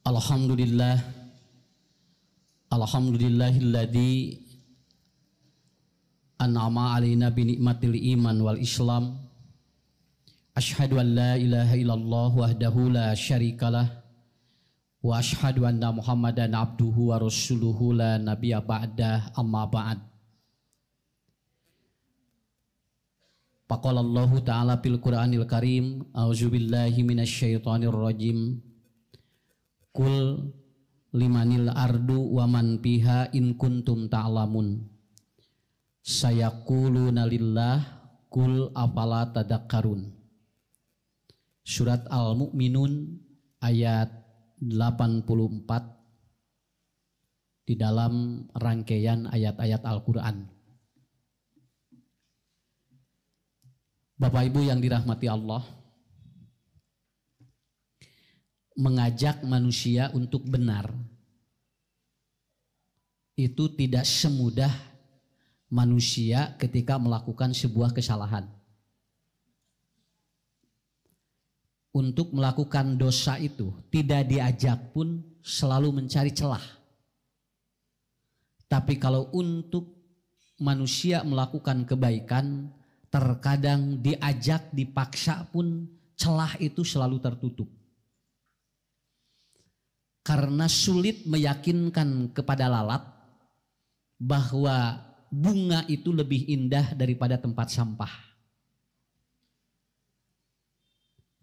Alhamdulillah, alhamdulillahilladzi an'ama alaina bi ni'matil iman wal islam. Asyhadu an la ilaha illallah wahdahu la syarikalah wa asyhadu anna Muhammadan abduhu wa rasuluhu la nabiyya ba'dah, amma ba'd. Faqala Allah ta'ala fil Qur'anil Karim, a'udzubillahi minasyaitonir rajim. Kul limanil ardu wa man fiha in kuntum ta'lamun. Sayaquluna lillah kul afala tadakkarun. Surat Al-Mu'minun ayat 84 di dalam rangkaian ayat-ayat Al-Quran. Bapak Ibu yang dirahmati Allah, mengajak manusia untuk benar itu tidak semudah manusia ketika melakukan sebuah kesalahan. Untuk melakukan dosa itu tidak diajak pun selalu mencari celah. Tapi kalau untuk manusia melakukan kebaikan, terkadang diajak, dipaksa pun celah itu selalu tertutup. Karena sulit meyakinkan kepada lalat bahwa bunga itu lebih indah daripada tempat sampah.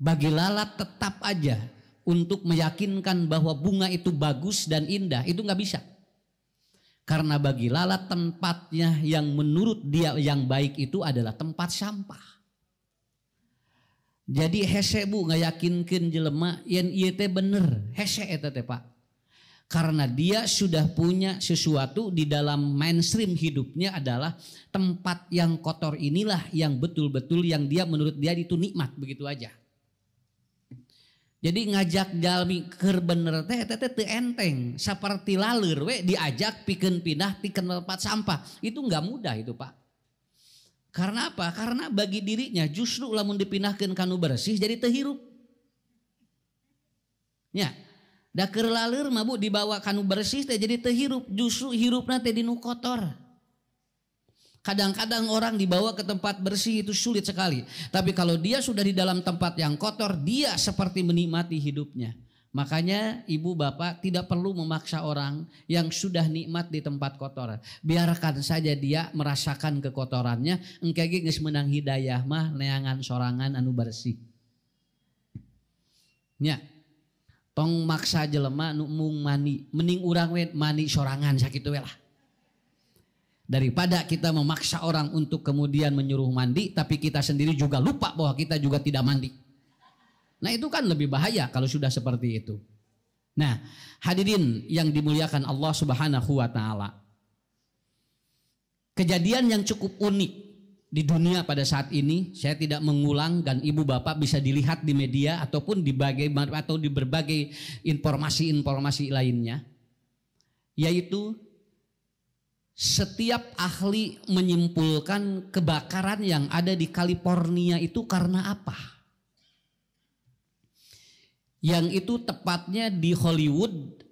Bagi lalat tetap aja untuk meyakinkan bahwa bunga itu bagus dan indah, itu nggak bisa. Karena bagi lalat tempatnya yang menurut dia yang baik itu adalah tempat sampah. Jadi hese bu ngayakinkeun jelema yen ieu teh bener, hese eta teh Pak. Karena dia sudah punya sesuatu di dalam mainstream hidupnya adalah tempat yang kotor inilah yang betul-betul yang dia menurut dia itu nikmat begitu aja. Jadi ngajak jalmi keur bener teh eta teh teu enteng, saperti laleur we diajak pikeun pindah pikeun tempat sampah. Itu enggak mudah itu Pak. Karena apa? Karena bagi dirinya justru lamun dipindahkeun kanu bersih jadi teu hirup. Nya, da keur laleur mah Bu dibawa kanu bersih teh jadi teu hirup, justru hirupna teh di nu kotor. Kadang-kadang orang dibawa ke tempat bersih itu sulit sekali. Tapi kalau dia sudah di dalam tempat yang kotor, dia seperti menikmati hidupnya. Makanya ibu bapak tidak perlu memaksa orang yang sudah nikmat di tempat kotor. Biarkan saja dia merasakan kekotorannya. Engke ge geus meunang hidayah mah neangan sorangan anu bersih. Nya. Tong maksa jelema nu mung mani, mending urang we mani sorangan sakitu we lah. Daripada kita memaksa orang untuk kemudian menyuruh mandi tapi kita sendiri juga lupa bahwa kita juga tidak mandi. Nah itu kan lebih bahaya kalau sudah seperti itu. Nah hadirin yang dimuliakan Allah Subhanahu wa ta'ala. Kejadian yang cukup unik di dunia pada saat ini, saya tidak mengulang dan ibu bapak bisa dilihat di media ataupun di berbagai informasi-informasi lainnya. Yaitu setiap ahli menyimpulkan kebakaran yang ada di California itu karena apa? Yang itu tepatnya di Hollywood,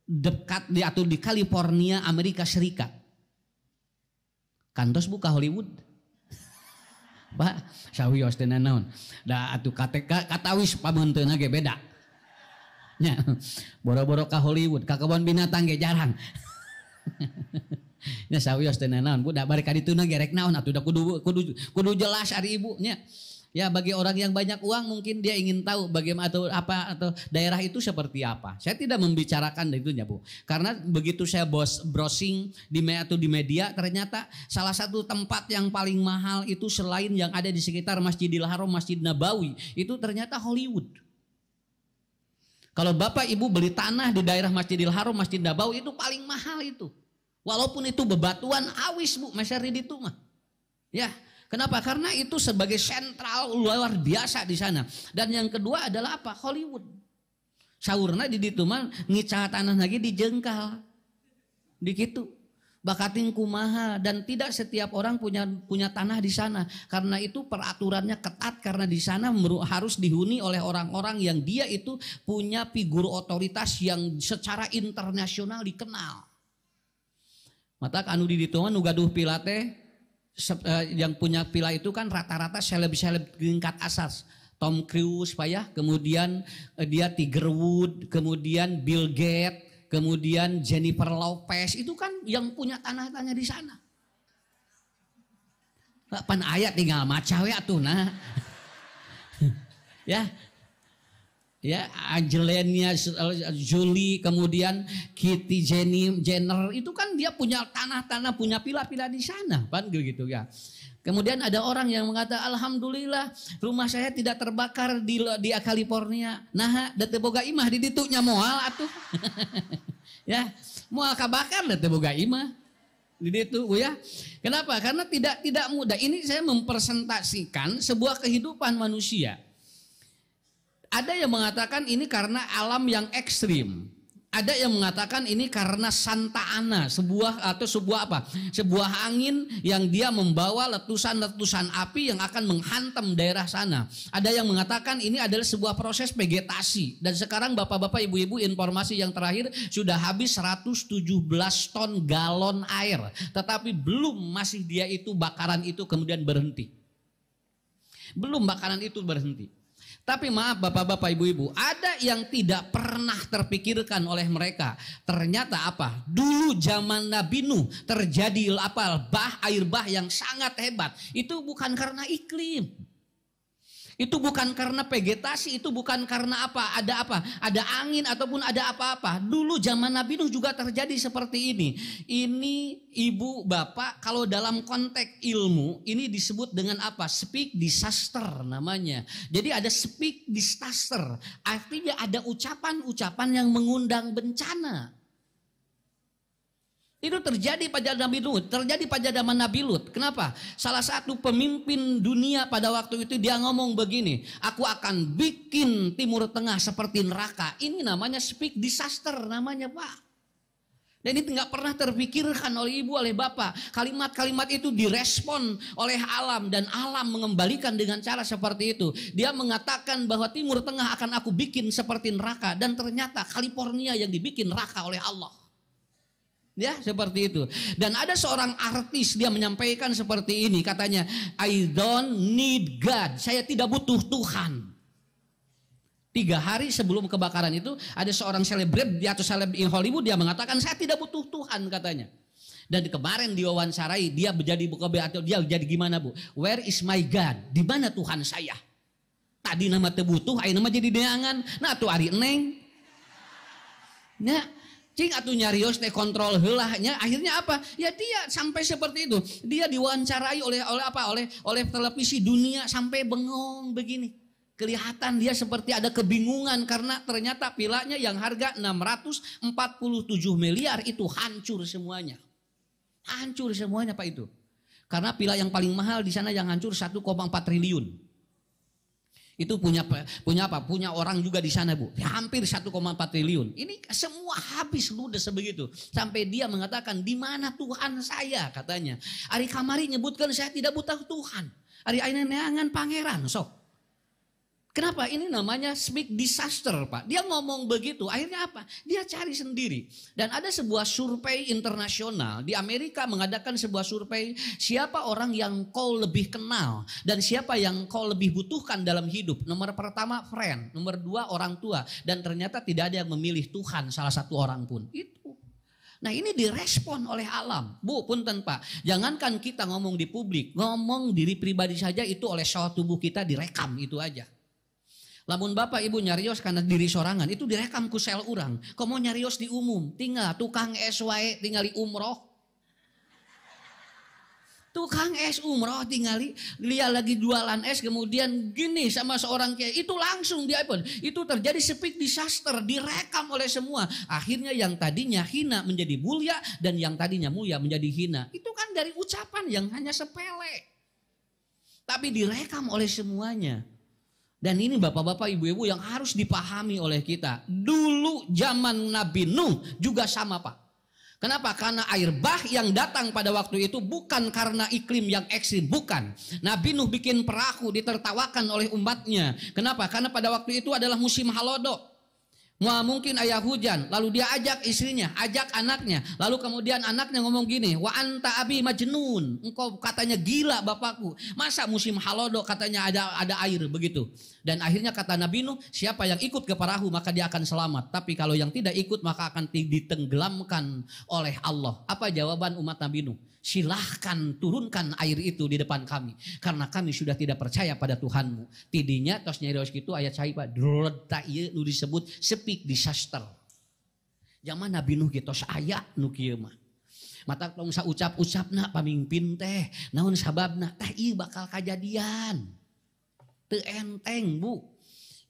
dekat atau di California, Amerika Serikat. Kantos buka Hollywood. Pak, sawios teh naon. Da atuh katawis pamunteunna ge beda. Nya, boro-boro ka Hollywood, ka kebon binatang ge jarang. Nya sawios teh naon, Bu da bari ka dituna ge rek naon atuh da kudu jelas ari ibu nya. Ya bagi orang yang banyak uang mungkin dia ingin tahu bagaimana atau daerah itu seperti apa. Saya tidak membicarakan itunya Bu. Karena begitu saya browsing di media ternyata salah satu tempat yang paling mahal itu selain yang ada di sekitar Masjidil Haram, Masjid Nabawi itu ternyata Hollywood. Kalau Bapak Ibu beli tanah di daerah Masjidil Haram, Masjid Nabawi itu paling mahal itu. Walaupun itu bebatuan awis Bu, masyari itu mah. Ya. Kenapa? Karena itu sebagai sentral luar biasa di sana. Dan yang kedua adalah apa? Hollywood. Saurna di ditu mah ngicah tanah lagi dijengkal. Di kitu. Bakating kumaha, dan tidak setiap orang punya tanah di sana. Karena itu peraturannya ketat, karena di sana harus dihuni oleh orang-orang yang dia itu punya figur otoritas yang secara internasional dikenal. Mata anu di ditu nu gaduh pila teh, yang punya pila itu kan rata-rata seleb-seleb tingkat atas. Tom Cruise ya, kemudian dia Tiger Woods, kemudian Bill Gates, kemudian Jennifer Lopez, itu kan yang punya tanah-tanah di sana. Pan ayat tinggal maca we atuh nah. Ya. Ya, Angelina Jolie, kemudian Kitty Jenner, itu kan dia punya tanah-tanah, punya pila-pila di sana, kan gitu ya. Kemudian ada orang yang mengatakan, alhamdulillah rumah saya tidak terbakar di California. Nah, da teu boga imah di ditu nya moal atuh. Ya, moal kabakar da teu boga imah di ditu ya. Kenapa? Karena tidak mudah. Ini saya mempresentasikan sebuah kehidupan manusia. Ada yang mengatakan ini karena alam yang ekstrim. Ada yang mengatakan ini karena Santa Ana, sebuah angin yang dia membawa letusan-letusan api yang akan menghantam daerah sana. Ada yang mengatakan ini adalah sebuah proses vegetasi. Dan sekarang bapak-bapak, ibu-ibu, informasi yang terakhir sudah habis 117 ton galon air. Tetapi belum, masih dia itu bakaran itu kemudian berhenti. Belum bakaran itu berhenti. Tapi maaf bapak-bapak, ibu-ibu, ada yang tidak pernah terpikirkan oleh mereka. Ternyata apa? Dulu zaman Nabi Nuh terjadi air bah yang sangat hebat. Itu bukan karena iklim. Itu bukan karena vegetasi, itu bukan karena ada angin ataupun ada apa-apa. Dulu zaman Nabi Nuh juga terjadi seperti ini. Ini ibu bapak, kalau dalam konteks ilmu ini disebut dengan apa? Speak disaster namanya. Jadi ada speak disaster, artinya ada ucapan-ucapan yang mengundang bencana. Itu terjadi pada Nabi Lut, terjadi pada zaman Nabi Lut. Kenapa? Salah satu pemimpin dunia pada waktu itu dia ngomong begini, aku akan bikin Timur Tengah seperti neraka. Ini namanya speak disaster namanya, Pak. Dan ini nggak pernah terpikirkan oleh ibu, oleh bapak. Kalimat-kalimat itu direspon oleh alam, dan alam mengembalikan dengan cara seperti itu. Dia mengatakan bahwa Timur Tengah akan aku bikin seperti neraka, dan ternyata California yang dibikin neraka oleh Allah. Ya, seperti itu. Dan ada seorang artis, dia menyampaikan seperti ini, katanya, I don't need God, saya tidak butuh Tuhan. 3 hari sebelum kebakaran itu ada seorang selebgram di atas seleb di Hollywood, dia mengatakan saya tidak butuh Tuhan katanya. Dan kemarin diwawancarai, dia jadi gimana Bu? Where is my God? di mana Tuhan saya? Tadi nama teu butuh, ayeuna nama jadi deangan. Nah tuh ari eneng. Ya, cing atuh nyarios teh kontrol heulahnya, akhirnya apa? Ya dia sampai seperti itu. Dia diwawancarai oleh televisi dunia sampai bengong begini. Kelihatan dia seperti ada kebingungan karena ternyata pilanya yang harga 647 miliar itu hancur semuanya. Hancur semuanya Pak itu. Karena pila yang paling mahal di sana yang hancur 1,4 triliun. Itu punya apa? Punya orang juga di sana Bu. Hampir 1,4 triliun. Ini semua habis ludes sebegitu. Sampai dia mengatakan, di mana Tuhan saya katanya. Ari kamari nyebutkan saya tidak butuh Tuhan. Ari ayeuna neangan pangeran sok. Kenapa? Ini namanya speak disaster Pak. Dia ngomong begitu, akhirnya apa? Dia cari sendiri. Dan ada sebuah survei internasional di Amerika mengadakan sebuah survei, siapa orang yang kau lebih kenal dan siapa yang kau lebih butuhkan dalam hidup. Nomor pertama friend, nomor 2 orang tua, dan ternyata tidak ada yang memilih Tuhan salah satu orang pun. Itu. Nah ini direspon oleh alam. Bu, punten Pak, jangankan kita ngomong di publik, ngomong diri pribadi saja itu oleh syahwat tubuh kita direkam itu aja. Lamun bapak ibu nyarios karena diri sorangan itu direkam ku sel urang. Komo nyarios di umum, tinggal tukang es wae tinggali umroh. Tukang es umroh tinggali dia lagi jualan es kemudian gini sama seorang kiai itu langsung di iPhone. Itu terjadi speak disaster, direkam oleh semua. Akhirnya yang tadinya hina menjadi mulia dan yang tadinya mulia menjadi hina. Itu kan dari ucapan yang hanya sepele. Tapi direkam oleh semuanya. Dan ini bapak-bapak ibu-ibu yang harus dipahami oleh kita. Dulu zaman Nabi Nuh juga sama Pak. Kenapa? Karena air bah yang datang pada waktu itu bukan karena iklim yang ekstrim, bukan. Nabi Nuh bikin perahu ditertawakan oleh umatnya. Kenapa? Karena pada waktu itu adalah musim halodo. Mungkin ayah hujan, lalu dia ajak istrinya, ajak anaknya, lalu kemudian anaknya ngomong gini, wa anta abi majnun, engkau katanya gila bapakku, masa musim halodo katanya ada air begitu. Dan akhirnya kata Nabi Nuh, siapa yang ikut ke perahu maka dia akan selamat, tapi kalau yang tidak ikut maka akan ditenggelamkan oleh Allah. Apa jawaban umat Nabi Nuh? Silahkan turunkan air itu di depan kami, karena kami sudah tidak percaya pada Tuhanmu. Tidinya tos nyarios gitu ayat cai Pak, drota ieu nu disebut speak disaster. Zaman Nabi Nuh gitu aya nu kieu mah. Mata tong saucap-ucapna pamimpin teh, naon sababna? Tah ieu bakal kajadian. Teu enteng, Bu.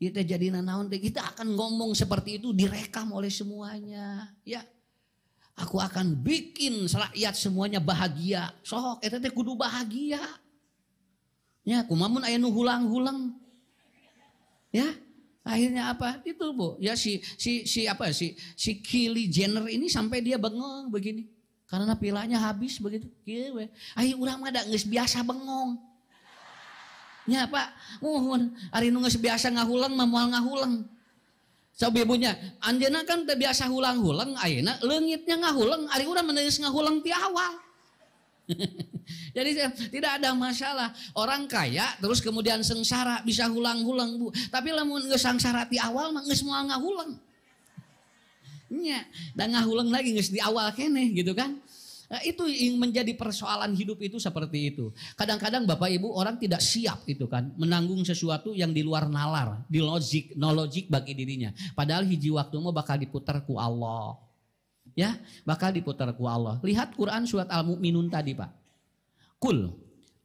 Ieu teh jadina naon teh? Kita akan ngomong seperti itu direkam oleh semuanya, ya. Aku akan bikin rakyat semuanya bahagia. Sok eta teh kudu bahagia. Ya, kumamun aya nu hulang-hulang. Ya, akhirnya apa? Itu Bu. Ya si Kylie Jenner ini sampai dia bengong begini. Karena pilanya habis begitu. Kieu we. Ai urang mah da geus biasa bengong. Nya Pak, ari nu geus biasa ngahulang mah moal ngahulang. Coba ibunya, anjeunna kan teu biasa hulang-hulang, ayeuna leungitnya ngahulang, ari urang meneus ngahulang ti awal. Jadi tidak ada masalah. Orang kaya terus kemudian sengsara bisa hulang-hulang, Bu. Tapi lamun geus sengsara ti awal mah geus moal ngahulang. Nya, dan ngahulang lagi geus di awal keneh gitu kan. Nah, itu yang menjadi persoalan hidup itu seperti itu. Kadang-kadang Bapak Ibu orang tidak siap itu kan menanggung sesuatu yang di luar nalar, di logik, no logik bagi dirinya. Padahal hiji waktu mau bakal diputar ku Allah. Ya, bakal diputar ku Allah. Lihat Quran surat Al-Mu'minun tadi, Pak. Kul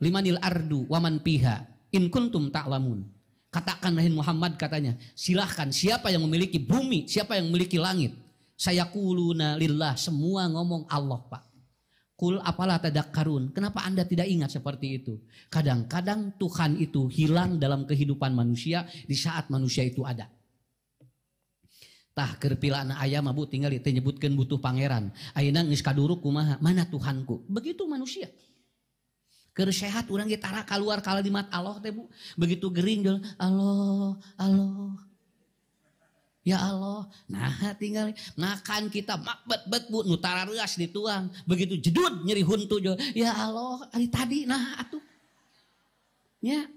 limanil ardu waman piha in kuntum ta'lamun. Katakan Muhammad katanya, silahkan siapa yang memiliki bumi, siapa yang memiliki langit. Saya kuluna lillah, semua ngomong Allah, Pak. Kul apalah tadakkarun. Kenapa Anda tidak ingat seperti itu? Kadang-kadang Tuhan itu hilang dalam kehidupan manusia di saat manusia itu ada. Tah keur pilana aya mah Bu tinggal teu nyebutkeun butuh pangeran. Ayeuna geus kaduruk kumaha? Mana Tuhanku? Begitu manusia. Keur sehat urang ge tara kaluar kalimat Allah teh Bu. Begitu gering deul Allah, Allah. Ya Allah, nah tinggal ngakan kita makbet-bet Bu, nutara reas dituang. Begitu jedud nyeri huntu jo. Ya Allah, hari tadi nah atuh. Ya,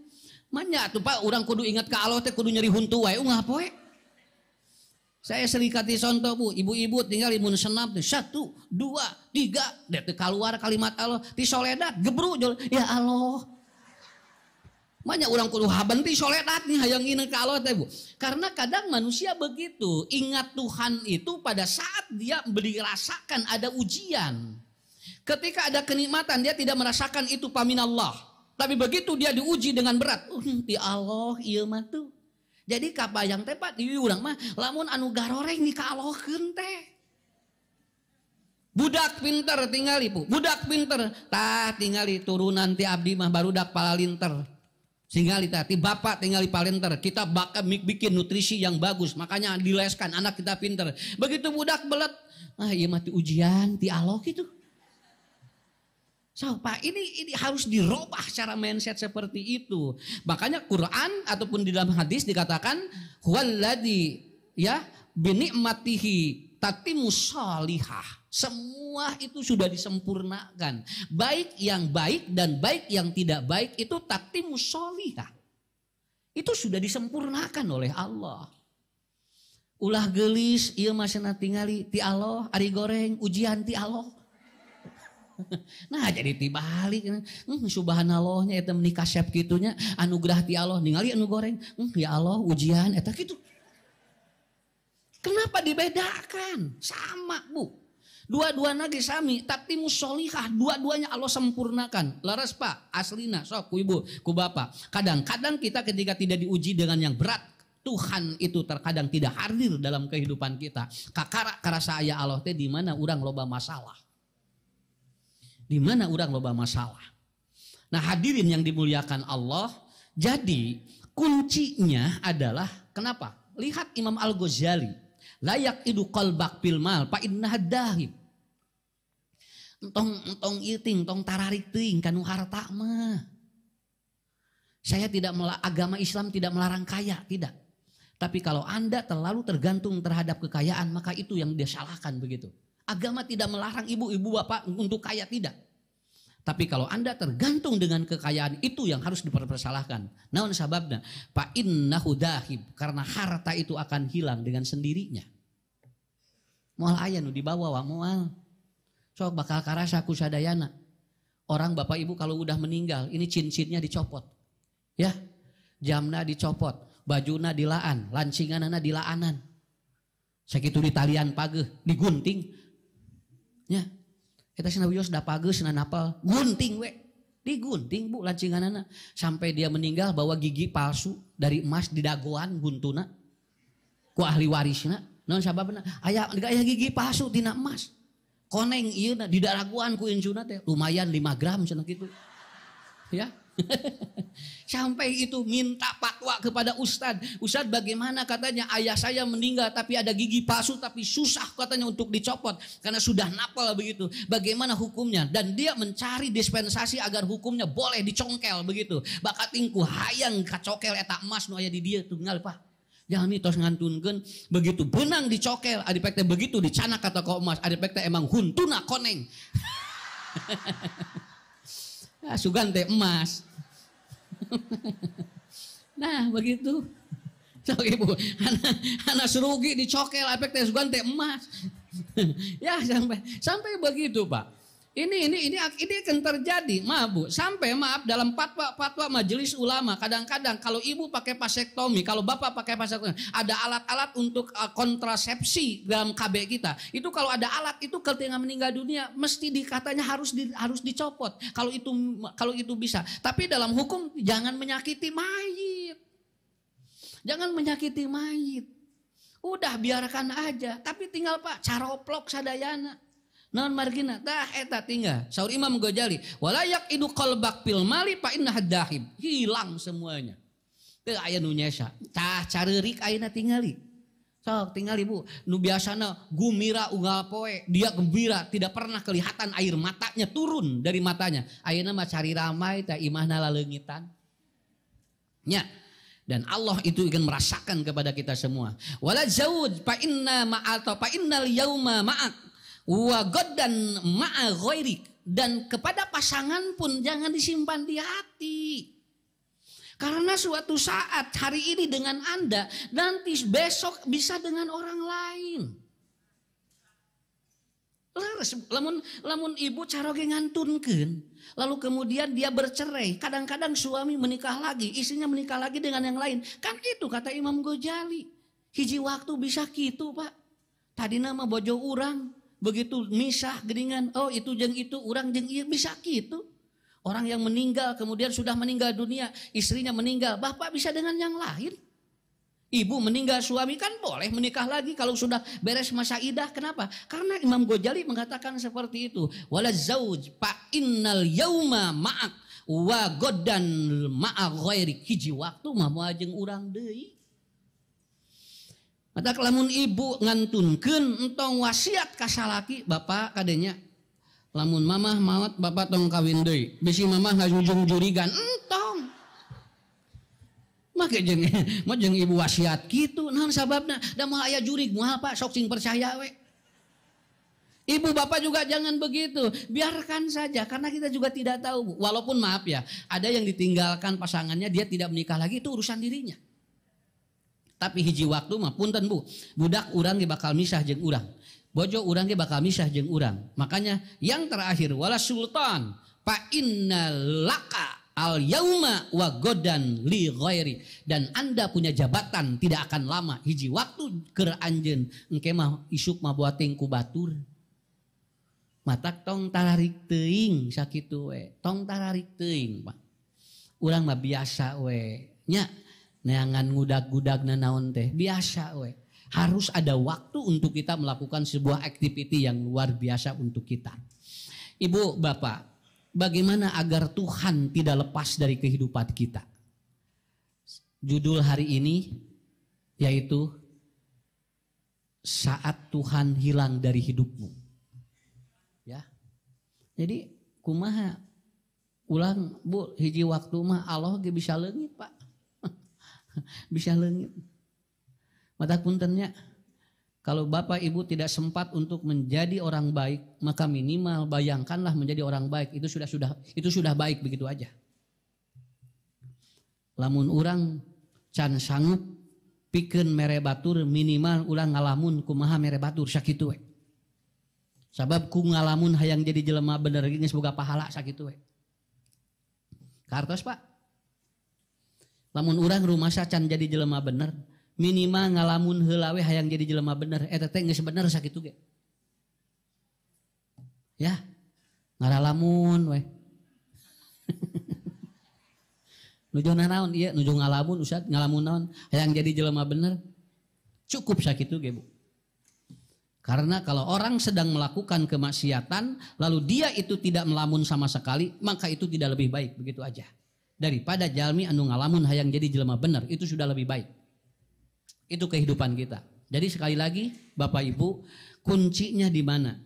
manya atuh Pak, urang kudu ingat ka Allah teh kudu nyeri huntu wae ungah poe. Saya sering kati contoh Bu, ibu-ibu tinggal imun senam teh 1, 2, 3, deh teh keluar kalimat Allah, ti soledad gebru jo. Ya Allah. Banyak orang kudu haban ti soledad nih hayang inget ka Allah teh Bu. Karena kadang manusia begitu, ingat Tuhan itu pada saat dia dirasakan ada ujian. Ketika ada kenikmatan dia tidak merasakan itu paminallah. Tapi begitu dia diuji dengan berat, ti Allah ieu mah tuh. Jadi kabayang teh Pak di urang mah lamun anu garoreng ni ka Allahkeun teh. Budak pinter tingali Bu, budak pinter tah tingali turunan ti abdi mah barudak palalinter. Sehingga ti bapak tinggal di palenter, kita bakal bikin nutrisi yang bagus, makanya dileskan anak kita pinter. Begitu budak belet, iya mati ujian ti Allah gitu. So Pak ini harus dirubah cara mindset seperti itu. Makanya Quran ataupun di dalam hadis dikatakan huwallazi ya binikmatihi tatimus sholihah. Semua itu sudah disempurnakan. Baik yang baik dan baik yang tidak baik itu tatimus sholihah. Itu sudah disempurnakan oleh Allah. Ulah gelis ieu masana tingali ti Allah ari goreng ujian ti Allah. Nah jadi tibalik subhanallahnya eta meuni kasep kitunya anugerah ti Allah ningali anu goreng ya Allah ujian eta kitu. Kenapa dibedakan? Sama Bu. Dua-duanya ge sami, tapi musholihah, dua-duanya Allah sempurnakan. Laras Pak, aslina sok ku ibu, ku bapak. Kadang-kadang kita ketika tidak diuji dengan yang berat, Tuhan itu terkadang tidak hadir dalam kehidupan kita. Kakara karasa aya Allah teh di mana urang loba masalah. Di mana urang loba masalah. Nah, hadirin yang dimuliakan Allah, jadi kuncinya adalah kenapa? Lihat Imam Al-Ghazali, layak idu qalbak bil mal fa innaha dahib. Entong iting, tong tararik teuing kanu harta mah. Saya tidak agama Islam tidak melarang kaya, tidak. Tapi kalau Anda terlalu tergantung terhadap kekayaan, maka itu yang dia salahkan begitu. Agama tidak melarang ibu bapak untuk kaya, tidak. Tapi kalau Anda tergantung dengan kekayaan, itu yang harus dipersalahkan. Naon sababna? Fa innahu dahib, karena harta itu akan hilang dengan sendirinya. Moal aya nu dibawa wa moal. Sok bakal karasa ku sadayana. Orang bapak ibu kalau udah meninggal, ini cincinnya dicopot. Ya, jamna dicopot, bajuna dilaan, lancinganana dilaanan. Sakitu di talian pageuh, digunting. Ya. Kita sina wios da pageuh sina napal, gunting we. Digunting Bu lancinganana sampai dia meninggal bawa gigi palsu dari emas di dagoan guntuna. Ku ahli warisna, naon sababna? Aya gigi palsu tina emas. Koneng ieu di daraguan ku incuna teh lumayan 5 gram cenah kitu. Ya. Sampai itu minta fatwa kepada Ustadz. Ustadz bagaimana katanya ayah saya meninggal tapi ada gigi palsu tapi susah katanya untuk dicopot. Karena sudah napal begitu. Bagaimana hukumnya? Dan dia mencari dispensasi agar hukumnya boleh dicongkel begitu. Bakatingku hayang kacokel eta emas nu aya di dia tunggal Pak. Jangan mitos ngantunkeun begitu benang dicokel adipek teh begitu dicanak kata ko emas adipek teh emang huntuna koneng. Ya, sugan teh emas. Nah begitu. Sok ibu, anak serugi dicokel adipek teh sugan teh emas. Ya sampai begitu Pak. Ini akan terjadi, maaf Bu. Sampai maaf dalam fatwa majelis ulama kadang-kadang kalau ibu pakai vasektomi, kalau bapak pakai vasektomi, ada alat-alat untuk kontrasepsi dalam KB kita. Itu kalau ada alat itu ketika meninggal dunia mesti dikatanya harus dicopot. Kalau itu bisa. Tapi dalam hukum jangan menyakiti mayit. Jangan menyakiti mayit. Udah biarkan aja. Tapi tinggal Pak caroplok sadayana. Non margina tah eta tinggal. Saur Imam Ghazali, walayak idu qalbak fil mali fa innahu dahib. Hilang semuanya. Teu aya nu nyesa. Tah careurik ayeuna tingali. Sok tingali Bu, nu biasana gumira unggal poe, dia gembira, tidak pernah kelihatan air matanya turun dari matanya. Ayeuna mah cari ramai tah imahna laleungitan. Nya. Dan Allah itu ingin merasakan kepada kita semua. Wala zauj fa inna ma'ata fa innal yauma ma'ak. Wa goddan ma'a ghairik, dan kepada pasangan pun jangan disimpan di hati. Karena suatu saat hari ini dengan Anda, nanti besok bisa dengan orang lain. Lamun ibu caroge ngantunkeun, lalu kemudian dia bercerai, kadang-kadang suami menikah lagi, istrinya menikah lagi dengan yang lain. Kan itu kata Imam Ghazali, hiji waktu bisa kitu Pak. Tadi nama bojo urang begitu misah geringan, oh itu jeung itu urang jeung ieu bisa gitu. Orang yang meninggal kemudian sudah meninggal dunia, istrinya meninggal, bapak bisa dengan yang lain. Ibu meninggal suami kan boleh menikah lagi kalau sudah beres masa idah. Kenapa? Karena Imam Ghazali mengatakan seperti itu. Wala zauj fa innal yauma ma'ak wa goddan ma'a ghairik. Hiji waktu mah moal jeung urang deui. Mata lamun ibu ngantunkeun entong wasiat ka salaki bapak kadenya lamun mamah maot bapak tong kawin deui bisi mamah ngajujung jurigan entong make jeung ibu wasiat kitu naon sababna da moal aya jurig moal Pak sok sing percaya we. Ibu bapak juga jangan begitu, biarkan saja karena kita juga tidak tahu. Walaupun maaf ya, ada yang ditinggalkan pasangannya dia tidak menikah lagi itu urusan dirinya. Tapi hiji waktu mah punten Bu, budak urang ge bakal misah jeung urang. Bojo urang ge bakal misah jeung urang. Makanya yang terakhir wala sultan fa innal laka al yauma wa godan li ghairi. Dan Anda punya jabatan tidak akan lama. Hiji waktu keur anjeun engke mah isuk mah boateng ku batur. Matak tong tararik teuing sakitu we. Tong tararik teuing Pak. Urang mah biasa we. Nya neangan ngudag-gudag naon teh biasa we. Harus ada waktu untuk kita melakukan sebuah aktiviti yang luar biasa untuk kita. Ibu, Bapak, bagaimana agar Tuhan tidak lepas dari kehidupan kita? Judul hari ini yaitu saat Tuhan hilang dari hidupmu. Ya. Jadi kumaha ulang Bu hiji waktu mah Allah ge bisa leungit Pak. Bisa leungit. Mata puntennya kalau Bapak Ibu tidak sempat untuk menjadi orang baik, maka minimal bayangkanlah menjadi orang baik itu sudah baik begitu aja. Lamun urang can sanggup pikeun mere batur minimal ulang ngalamun kumaha mere batur sakitu we. Sabab ku ngalamun hayang jadi jelema bener geus boga pahala sakitu we. Kartos Pak. Lamun urang rumasa can jadi jelema bener, minimal ngalamun heula we hayang jadi jelema bener, eta teh geus bener sakitu ge. Ya. Ngaralamun we. Nuju naon ieu nuju ngalamun Ustaz, ngalamun naon hayang jadi jelema bener. Cukup sakitu ge Bu. Karena kalau orang sedang melakukan kemaksiatan lalu dia itu tidak melamun sama sekali, maka itu tidak lebih baik begitu aja. Daripada jalmi anu ngalamun hayang jadi jelema bener, itu sudah lebih baik. Itu kehidupan kita. Jadi sekali lagi Bapak Ibu, kuncinya di mana?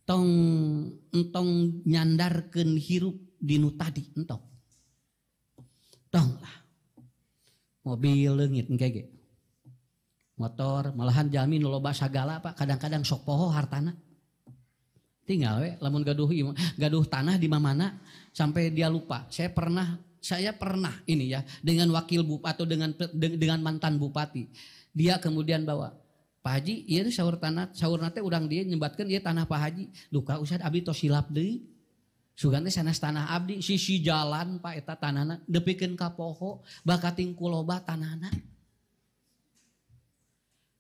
Entong nyandarkeun hirup dinu tadi entong. Tong lah. Mobil leungit engke ge. Motor, malahan jalmi nu loba sagala Pak, kadang-kadang sok poho hartana. Tinggal we lamun gaduh tanah di mana sampai dia lupa. Saya pernah ini ya dengan wakil bupati atau dengan mantan bupati. Dia kemudian bawa, Pak Haji, ieu saurna teh urang dia nyembatkeun ieu tanah Pak Haji. Luka Ustad abdi tos silap deui. Sugan teh sanes tanah abdi sisi jalan Pak eta tanahna depikeun ka poho bakating kuloba tanahna.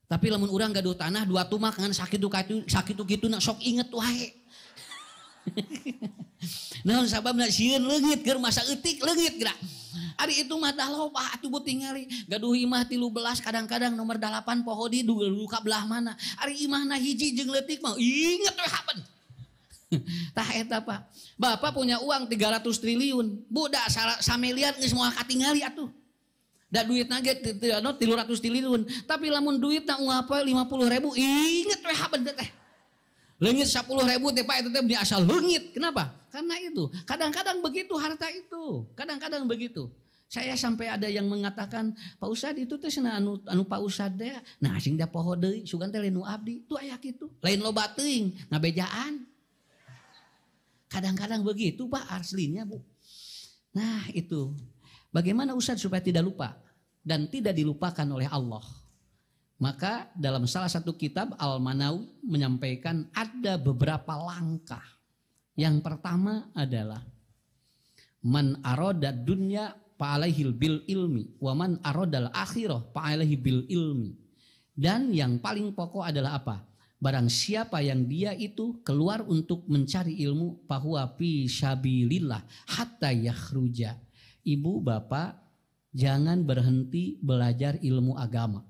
Tapi lamun urang gaduh tanah dua tumak ngan sakitu kitu nak sok inget wae. Naon sababna sieun leungit keur masa eutik leungit geura. Ari itu mah dah loba atuh bu tingali gaduh imah 13 kadang-kadang nomor 8 poho di duka belah mana. Ari imahna hiji jeung leutik mah inget we haben. Tah eta Pak. Bapak punya uang 300 triliun. Bu da samelian geus moal katingali atuh. Da duit nage 300 triliun. Tapi lamun duit nak ngapa 50.000 inget we haben teh. Leungit 10.000 teh Pak itu teh di asal leungit. Kenapa? Karena itu. Kadang-kadang begitu harta itu. Kadang-kadang begitu. Saya sampai ada yang mengatakan, Pak Ustad itu teh cenah anu Pak Ustad teh. Nah sing da poho deui sugan teh lain nu abdi. Tu aya kitu. Lain loba teuing ngabejaan. Kadang-kadang begitu Pak aslinya Bu. Nah itu. Bagaimana Ustaz supaya tidak lupa dan tidak dilupakan oleh Allah? Maka dalam salah satu kitab Al-Manawi menyampaikan ada beberapa langkah. Yang pertama adalah man aroda dunya fa'alaihil bil ilmi wa man arodal akhirah fa'alaihi bil ilmi. Dan yang paling pokok adalah apa? Barang siapa yang dia itu keluar untuk mencari ilmu fahuwa fi sabilillah hatta yakhruja. Ibu bapak jangan berhenti belajar ilmu agama.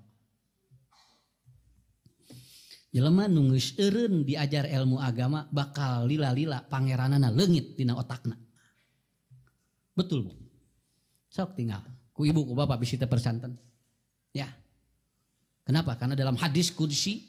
Jelema nu geus eureun diajar ilmu agama bakal lila-lila pangeranana leungit tina otakna. Betul Bu. Sok tinggal ku ibu ku bapak bisi teh persanten. Ya. Kenapa? Karena dalam hadis qudsi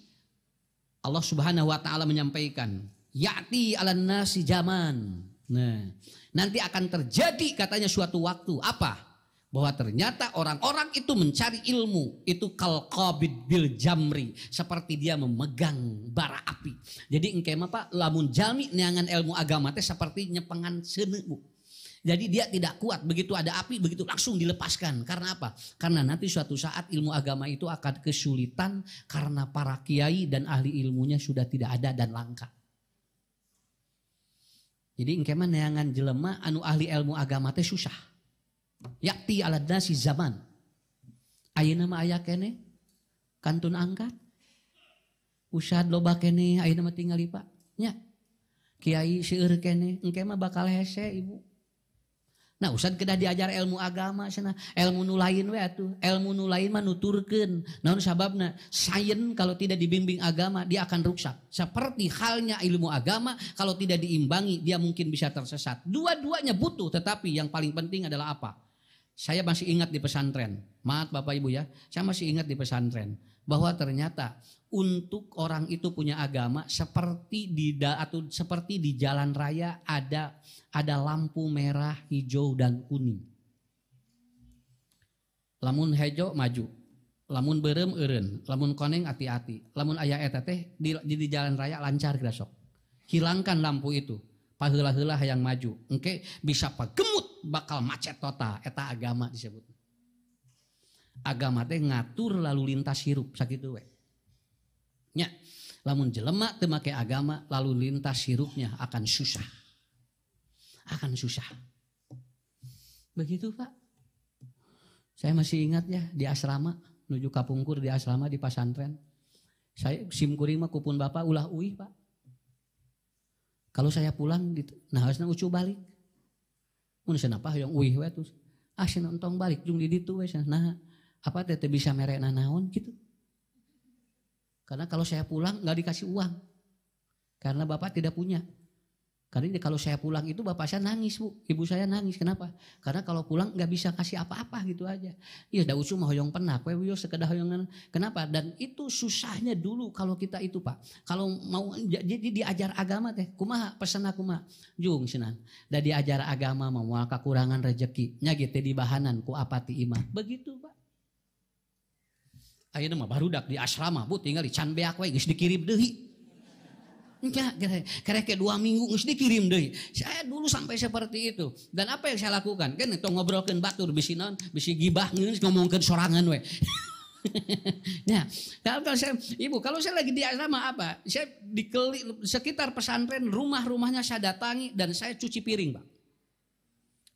Allah Subhanahu wa taala menyampaikan, ya'ti 'alan nasi zaman. Nah, nanti akan terjadi katanya suatu waktu apa? Bahwa ternyata orang-orang itu mencari ilmu itu kalqabid bil jamri, seperti dia memegang bara api. Jadi engke mah Pak lamun jalmi neangan ilmu agama teh seperti nyepengan seuneu Bu. Jadi dia tidak kuat begitu ada api begitu langsung dilepaskan. Karena apa? Karena nanti suatu saat ilmu agama itu akan kesulitan karena para kiai dan ahli ilmunya sudah tidak ada dan langka. Jadi engke mah neangan jelema anu ahli ilmu agama teh susah. Yakti ala nasi zaman. Ayeuna mah aya keneh kantun angkat. Ustad loba keneh ayeuna mah tingali Pak. Nya. Kiai seueur keneh engke mah bakal hese Ibu. Nah Ustad kedah diajar ilmu agama cenah. Ilmu nu lain we atuh. Ilmu nu lain mah nuturkeun. Naon sababna? Sains kalau tidak dibimbing agama dia akan rusak. Seperti halnya ilmu agama kalau tidak diimbangi dia mungkin bisa tersesat. Dua-duanya butuh tetapi yang paling penting adalah apa? Saya masih ingat di pesantren, maaf Bapak Ibu ya, saya masih ingat di pesantren bahwa ternyata untuk orang itu punya agama seperti di jalan raya ada lampu merah, hijau dan kuning. Lamun hijau maju, lamun berem eureun, lamun koneng hati-hati, lamun aya eta teh di jalan raya lancar geura sok. Hilangkan lampu itu. Paheula-heula hayang maju. Engke bisa pagemut bakal macet total. Eta agama disebut. Agama teh ngatur lalu lintas hirup sakitu we. Nya, lamun jelema teu make agama lalu lintas hirupnya akan susah. Akan susah. Begitu Pak. Saya masih ingat ya di asrama menuju Kapungkur di asrama di pesantren. Saya simkuring mah kupun Bapak ulah uih Pak. Kalau saya pulang, nah harusnya ucu balik. Mun senapa yang uih we terus. Cenah entong balik jung di ditu we cenah. Nah, apa teh bisa merena naon gitu. Karena kalau saya pulang enggak dikasih uang. Karena Bapak tidak punya. Karena kalau saya pulang itu bapak saya nangis Bu, ibu saya nangis. Kenapa? Karena kalau pulang nggak bisa kasih apa-apa gitu aja. Iya, da ucu mah hoyong penak, we sekedar hoyongan. Kenapa? Dan itu susahnya dulu kalau kita itu Pak. Kalau mau jadi diajar agama teh, kumaha pesan aku mah, jung sinan. Da diajar agama mah moal kakurangan rezeki, nya ge teh dibahanan ku apati imah. Begitu Pak. Ayeuna mah barudak di asrama Bu, tinggal di can beak we geus dikirim deui. Enggak, kira-kira 2 minggu nggak dikirim deh. Saya dulu sampai seperti itu. Dan apa yang saya lakukan? Kan itu ngobrolkan batur bisi non, bisi gibah ngomongkan sorangan we. Nah, kalau saya, Ibu, kalau saya lagi di asrama apa? Saya sekitar pesantren, rumah-rumahnya saya datangi dan saya cuci piring, Pak.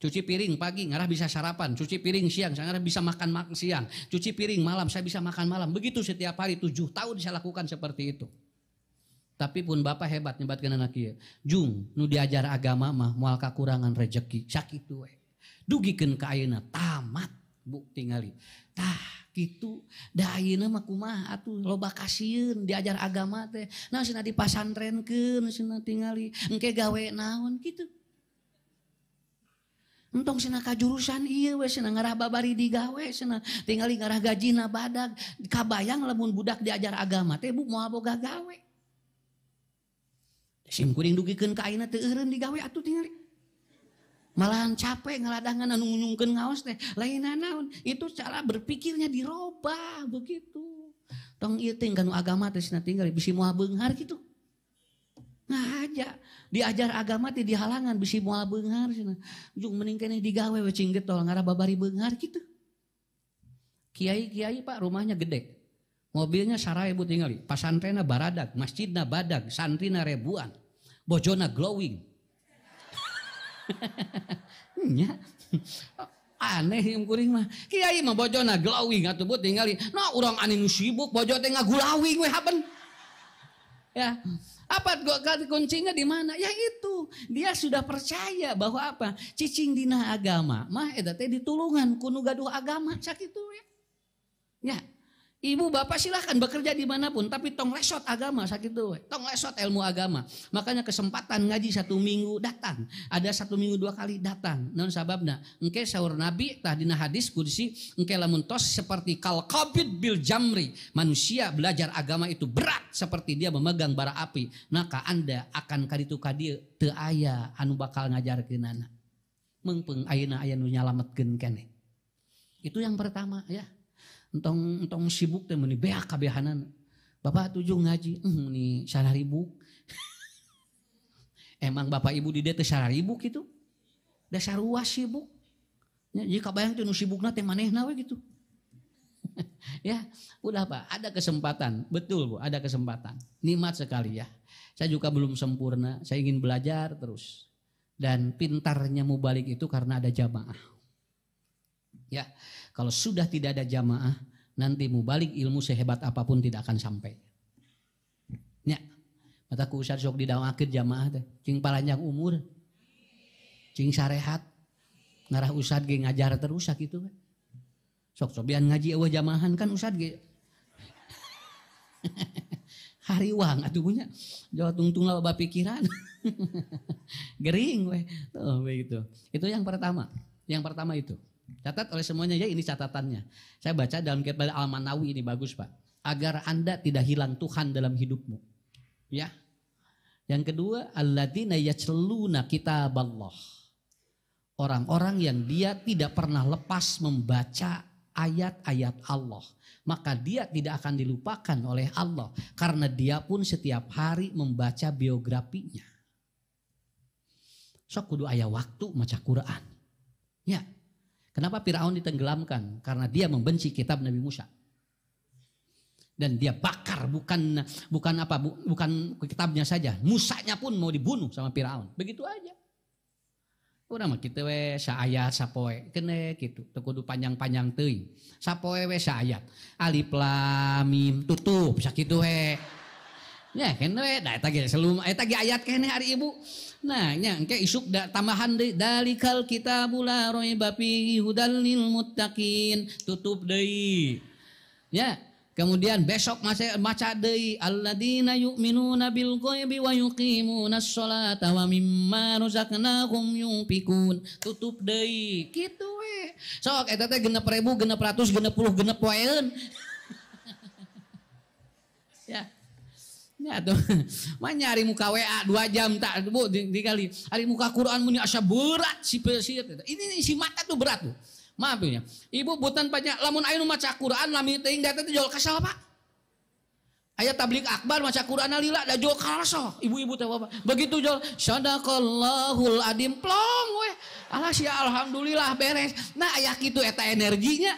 Cuci piring pagi, ngarah bisa sarapan. Cuci piring siang, saya ngarah bisa makan siang. Cuci piring malam, saya bisa makan malam. Begitu setiap hari 7 tahun saya lakukan seperti itu. Tapi pun Bapak hebat nyebatkeun anak ieu. Jung nu diajar agama mah moal kakurangan rezeki sakitu we. Dugikeun ka ayeuna tamat Bu tingali. Tah kitu da ayeuna mah kumaha atuh loba kasieun diajar agama teh. Nah cenah dipasantrenkeun cenah tingali engke gawe naon kitu. Entong cenah ka jurusan ieu we cenah ngarah babari digawe cenah tingali ngarah gajina badag. Kabayang lamun budak diajar agama teh Bu moal boga gawe. Simkuring dugikeun ka ayeuna teu eureun digawe atuh tingali. Malahan capek ngaladangan anu ngunyungkeun ngaos teh. Lainna naon? Itu cara berpikirnya dirobah begitu. Tong ieu teh kanu agama teh cenah tingali bisi moal beunghar kitu. Nah aja diajar agama teh dihalangan bisi moal beunghar cenah. Ujung mending keneh digawe we cing getol ngarah babari beunghar kitu. Kiai-kiai Pak rumahnya gede. Mobilnya sarai Bu tingali. Pasantrenna baradag, masjidna badag, santrina ribuan. Bojona glowing. Nya. Aneh yang kuring mah. Kiai mah bojona glowing atuh Bu tingali. Nah urang anu sibuk bojo teh ngagulawing we haben. Ya. Apa kuncinya di mana? Ya itu. Dia sudah percaya bahwa apa? Cicing dina agama mah eta teh ditulungan kuno gaduh agama sakitu we. Ya. Ibu bapak silahkan bekerja dimanapun, tapi tong lesot agama sakitu, tong lesot ilmu agama. Makanya kesempatan ngaji 1 minggu datang, ada 1 minggu 2 kali datang. Non sababna, engke saur Nabi tah dina hadis qudsi, engke lamun tos seperti kal qabid bil jamri, manusia belajar agama itu berat seperti dia memegang bara api. Maka Anda akan kaditu kadieu teu aya anu bakal ngajarkeunana. Meungpeung ayeuna aya nu nyalametkeun keneh. Itu yang pertama ya. Entong sibuk teh meuni beak kabehanan. Bapak tujuh ngaji, meuni 1.000. Emang Bapak Ibu di dieu teh 1.000 kitu? Da sarua sibuk. Ya, jika bayang teh nu sibukna teh manehna we gitu. Ya, udah Pak, ada kesempatan. Betul Bu, ada kesempatan. Nikmat sekali ya. Saya juga belum sempurna, saya ingin belajar terus. Dan pintarnya mubalik itu karena ada jamaah. Ya, kalau sudah tidak ada jamaah, nanti mubalik ilmu sehebat apapun tidak akan sampai. Ya, mataku Ustaz sok didawakeun jamaah teh, cing palanjang umur, cing sarehat, ngarah Ustaz ge ngajar terus sakitu we. Sok cobian ngaji eueuh jamaahan kan Ustaz ge. Hariwang atuh punya, Jawa tungtung loba pikiran. Gering we. Tuh begitu. Itu yang pertama. Yang pertama itu. Catat oleh semuanya ya, ini catatannya. Saya baca dalam kitab Al-Manawi, ini bagus Pak. Agar Anda tidak hilang Tuhan dalam hidupmu. Ya. Yang kedua, alladzina yatsluna kitaballah. Orang-orang yang dia tidak pernah lepas membaca ayat-ayat Allah. Maka dia tidak akan dilupakan oleh Allah. Karena dia pun setiap hari membaca biografinya. Sok kudu aya waktu maca Quran. Ya. Kenapa Firaun ditenggelamkan? Karena dia membenci kitab Nabi Musa. Dan dia bakar bukan kitabnya saja. Musanya pun mau dibunuh sama Firaun. Begitu aja. Udah mah kitu we saayat sapoe kene kitu. Teu kudu panjang-panjang teuing. Sapoe we saayat. Alif lam mim tutup sakitu we. Nya kene we da eta ge selum eta ge ayat kene hari Ibu. Nah nya engke isuk tambahan deui dalikal kitabul la raiba fihi hudal lil muttaqin. Tutup deui. Ya. Kemudian besok masih maca deui alladzina yu'minuna bil ghaibi wa yuqimunas sholata wa mimma razaqnahum yunfikun. Tutup deui kitu we. Sok eta teh 6.000 600 60 poeun. Ya. Ya tuh. Mah nyari muka WA 2 jam tak Bu dikali. Ari muka Quran mun asa berat si ini si mata tuh berat tuh. Maaf ya, Ibu butan banyak lamun aya nu maca Quran lami teuing da teh jual kasal Pak. Aya tablik akbar maca Quran lila da jual kasal. Ibu-ibu teh Bapak. Begitu jual sadaqallahul adim plong we. Alah sia alhamdulillah beres. Nah aya kitu eta energinya.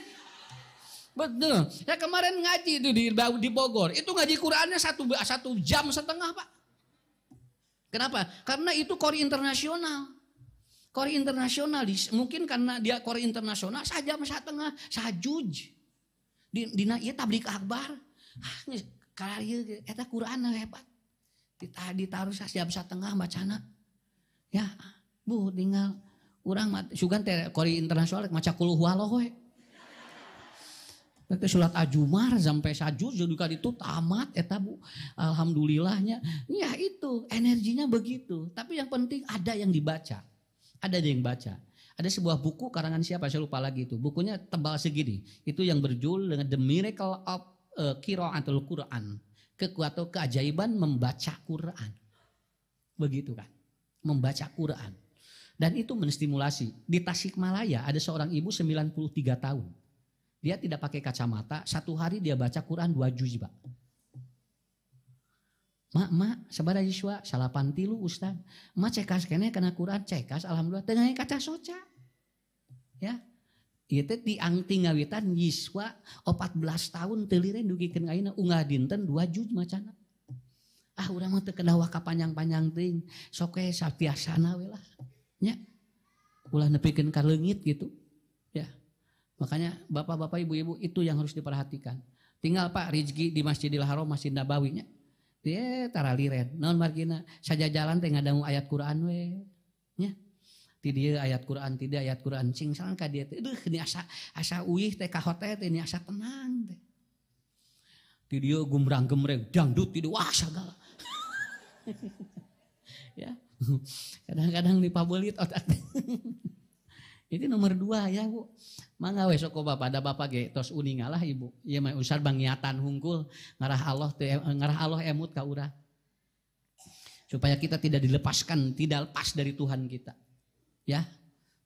Betul. Ya kemarin ngaji itu di Bogor. Itu ngaji Qurannya 1 jam setengah Pak. Kenapa? Karena itu Qori internasional. Qori internasional, mungkin karena dia Qori internasional saja setengah sajuj. Dina ieu tablik akbar. Kalau eta Quran hebat. Ditaruh sajam setengah bacana. Ya, Bu tinggal urang sugan teh Qori internasional maca qul huwallahu we. Nanti surat Ajumar sampai sajuj jadi kali itu tamat eta Bu. Alhamdulillahnya. Ya itu energinya begitu. Tapi yang penting ada yang dibaca. Ada yang baca. Ada sebuah buku karangan siapa saya lupa lagi itu. Bukunya tebal segini. Itu yang berjudul dengan The Miracle of Qiraatul Quran. Kekuatan keajaiban membaca Quran. Begitu kan. Membaca Quran. Dan itu menstimulasi. Di Tasikmalaya ada seorang ibu 93 tahun. Dia tidak pakai kacamata. 1 hari dia baca Quran 2 juz Pak. Mak, sabaraha siswa 83 Ustaz. Mak cekas kene kana Quran cekas alhamdulillah tengah kaca soca. Ya. Ieu teh diangting ngawitan siswa 14 tahun teu liren dugikeun ayeuna unggal dinten 2 juz macana. Ah urang mah teu kedah waka panjang-panjang teuing. Sok we sapiasana we lah. Nya. Ulah nepikeun ka leungit gitu. Ya. Makanya bapak-bapak ibu-ibu itu yang harus diperhatikan. Tinggal Pak rezeki di Masjidil Haram Masjid Nabawi nya. Dia tara liren, naon margina saja jalan teh ngadangu ayat Quran we. Nya. Ti dieu ayat Quran, ti dieu ayat Quran cing saran ka dieu teh. Duh ini asa uih teh ka hotel teh ini asa tenang teh. Ti dieu gumbrang-gemreng dangdut ti dieu wah sagala. Ya. Kadang-kadang dipabeulit otak. Itu nomor 2 ya Bu. Mangga we sok Bapak ada Bapak ge tos uningalah Ibu. Ieu mah usar bangiatan hungkul ngarah Allah emut ka urang. Supaya kita tidak dilepaskan, tidak lepas dari Tuhan kita. Ya.